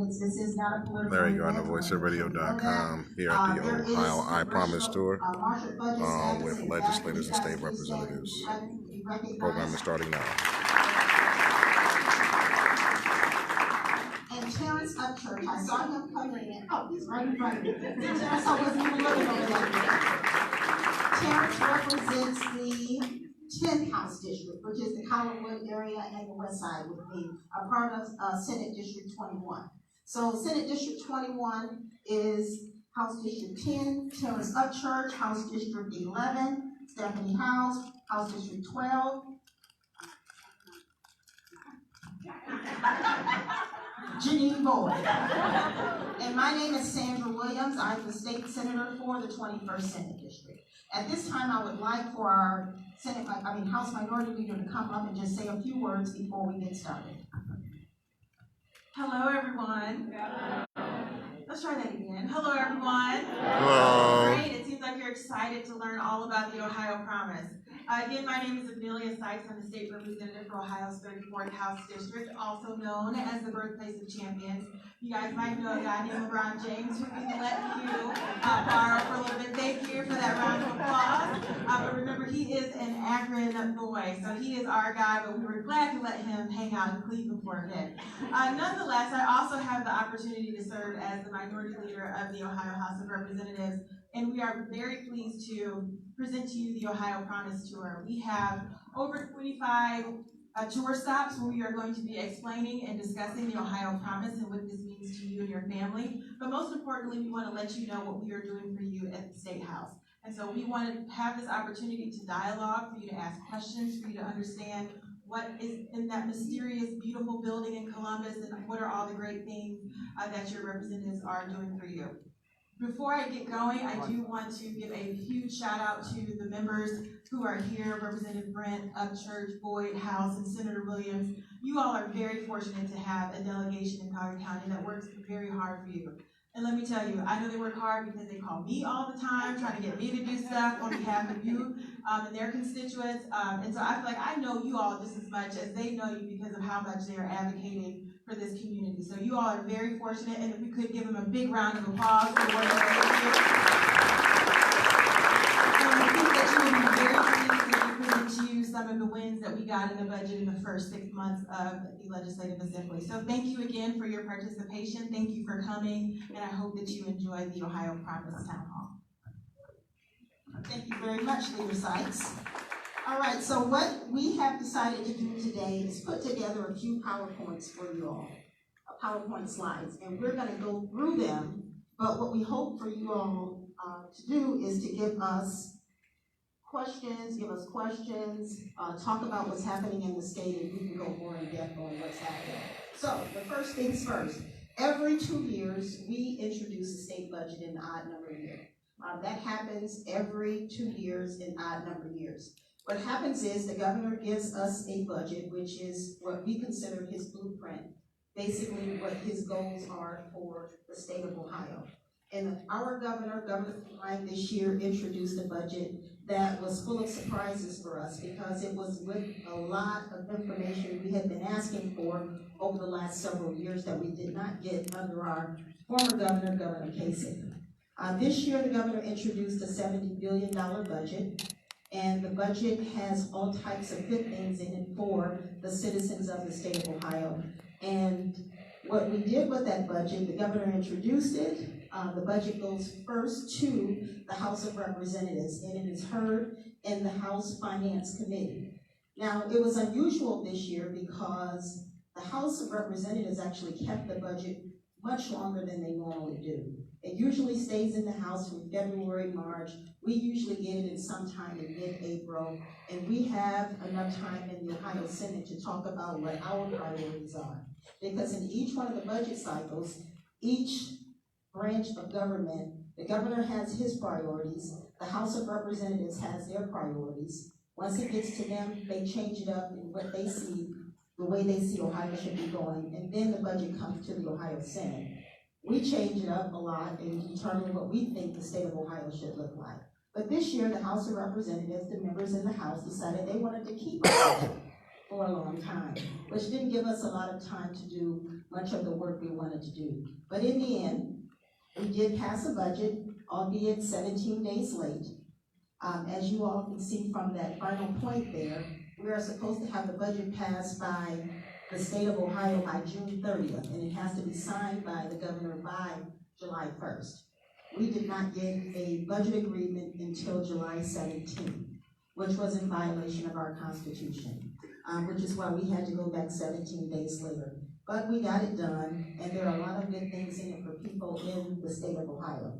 candidates. This is not a political There you go, on the voiceofradio.com here at the Ohio I Promise Tour with legislators and state representatives. The program is starting now. And Terrence Upchurch, I saw him coming in. Oh, he's right in front of me. Terrence, I wasn't even looking over that. Terrence represents the 10th House District, which is the Collinwood area and the West Side with me, a part of Senate District 21. So Senate District 21 is House District 10, Terrence Upchurch, House District 11, Stephanie House, House District 12, Janine Boyd. And my name is Sandra Williams. I'm the state senator for the 21st Senate District. At this time, I would like for our House Minority Leader to come up and just say a few words before we get started. Hello, everyone. Let's try that again. Hello, everyone. Hello. Great. It seems like you're excited to learn all about the Ohio Promise. Again, my name is Amelia Sykes. I'm the state representative for Ohio's 34th House District, also known as the birthplace of champions. You guys might know a guy named LeBron James, who we can let you borrow for a little bit. Thank you for that round of applause. But remember, he is an Akron boy, so he is our guy, but we were glad to let him hang out in Cleveland for a bit. Nonetheless, I also have the opportunity to serve as the minority leader of the Ohio House of Representatives, and we are very pleased to present to you the Ohio Promise Tour. We have over 25 tour stops where we are going to be explaining and discussing the Ohio Promise and what this means to you and your family. But most importantly, we want to let you know what we are doing for you at the State House. And so we want to have this opportunity to dialogue, for you to ask questions, for you to understand what is in that mysterious, beautiful building in Columbus, and what are all the great things that your representatives are doing for you. Before I get going, I do want to give a huge shout out to the members who are here, Representative Brent, Upchurch, Boyd, House, and Senator Williams. You all are very fortunate to have a delegation in Collier County that works very hard for you. And let me tell you, I know they work hard because they call me all the time, trying to get me to do stuff on behalf of you and their constituents. And so I feel like I know you all just as much as they know you because of how much they are advocating for this community. So you all are very fortunate, and if we could give them a big round of applause for the work that they do. And I think that you will be very pleased that we present to you some of the wins that we got in the budget in the first 6 months of the Legislative Assembly. So thank you again for your participation. Thank you for coming, and I hope that you enjoy the Ohio Promise Town Hall. Thank you very much, Leader Sykes. All right, so what we have decided to do today is put together a few PowerPoints for you all, PowerPoint slides, and we're going to go through them, but what we hope for you all to do is to give us questions, talk about what's happening in the state, and we can go more in depth on what's happening. So, the first things first, every 2 years, we introduce a state budget in odd number year. That happens every 2 years in odd number years. What happens is the governor gives us a budget, which is what we consider his blueprint, basically what his goals are for the state of Ohio. And our Governor Klein, this year introduced a budget that was full of surprises for us because it was with a lot of information we had been asking for over the last several years that we did not get under our former governor, Governor Kasich. This year, the governor introduced a $70 billion budget. And the budget has all types of good things in it for the citizens of the state of Ohio. And what we did with that budget, the governor introduced it. The budget goes first to the House of Representatives, and it is heard in the House Finance Committee. Now, it was unusual this year because the House of Representatives actually kept the budget much longer than they normally do. It usually stays in the House from February, March. We usually get it in sometime in mid-April, and we have enough time in the Ohio Senate to talk about what our priorities are. Because in each one of the budget cycles, each branch of government, the governor has his priorities, the House of Representatives has their priorities. Once it gets to them, they change it up in what they see, the way they see Ohio should be going, and then the budget comes to the Ohio Senate. We change it up a lot and determine what we think the state of Ohio should look like. But this year, the House of Representatives, the members in the House, decided they wanted to keep it for a long time, which didn't give us a lot of time to do much of the work we wanted to do. But in the end, we did pass a budget, albeit 17 days late. As you all can see from that final point there, we are supposed to have the budget passed by the state of Ohio by June 30th, and it has to be signed by the governor by July 1st. We did not get a budget agreement until July 17th, which was in violation of our Constitution, which is why we had to go back 17 days later. But we got it done, and there are a lot of good things in it for people in the state of Ohio.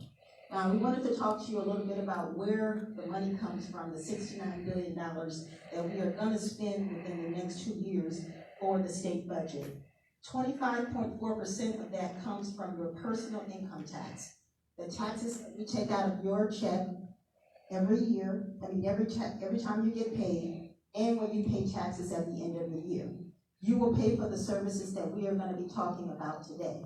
Now, we wanted to talk to you a little bit about where the money comes from, the $69 billion that we are going to spend within the next 2 years for the state budget. 25.4% of that comes from your personal income tax. The taxes that you take out of your check every year, every time you get paid, and when you pay taxes at the end of the year. You will pay for the services that we are going to be talking about today.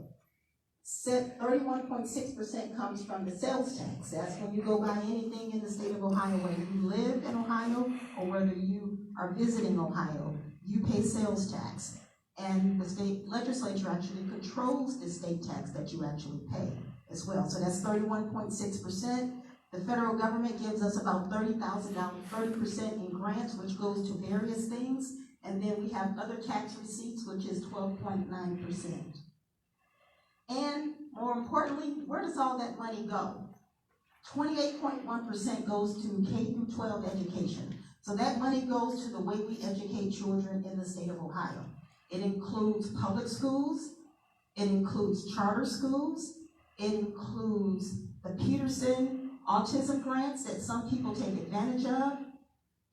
31.6% comes from the sales tax. That's when you go buy anything in the state of Ohio, whether you live in Ohio or whether you are visiting Ohio, you pay sales tax. And the state legislature actually controls the state tax that you actually pay as well. So that's 31.6%. The federal government gives us about $30,000, 30% in grants, which goes to various things. And then we have other tax receipts, which is 12.9%. And more importantly, where does all that money go? 28.1% goes to K through 12 education. So that money goes to the way we educate children in the state of Ohio. It includes public schools, it includes charter schools, it includes the Peterson autism grants that some people take advantage of.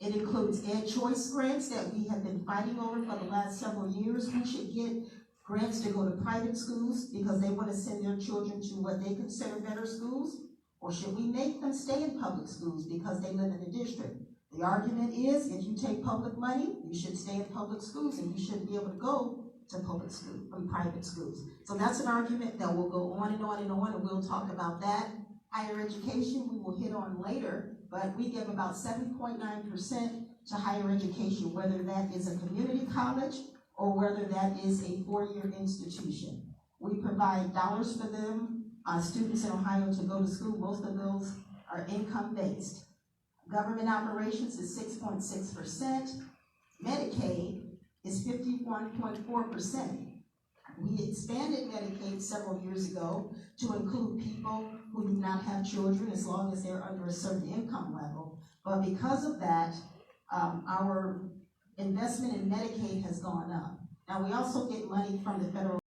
It includes Ed Choice grants that we have been fighting over for the last several years. We should get grants to go to private schools because they want to send their children to what they consider better schools? Or should we make them stay in public schools because they live in the district? The argument is, if you take public money, you should stay in public schools and you shouldn't be able to go to public school from private schools. So that's an argument that will go on and on and on, and we'll talk about that. Higher education we will hit on later, but we give about 7.9% to higher education, whether that is a community college or whether that is a four-year institution. We provide dollars for them, students in Ohio to go to school. Most of those are income-based. Government operations is 6.6%. Medicaid is 51.4%. We expanded Medicaid several years ago to include people who do not have children as long as they're under a certain income level. But because of that, our investment in Medicaid has gone up. Now, we also get money from the federal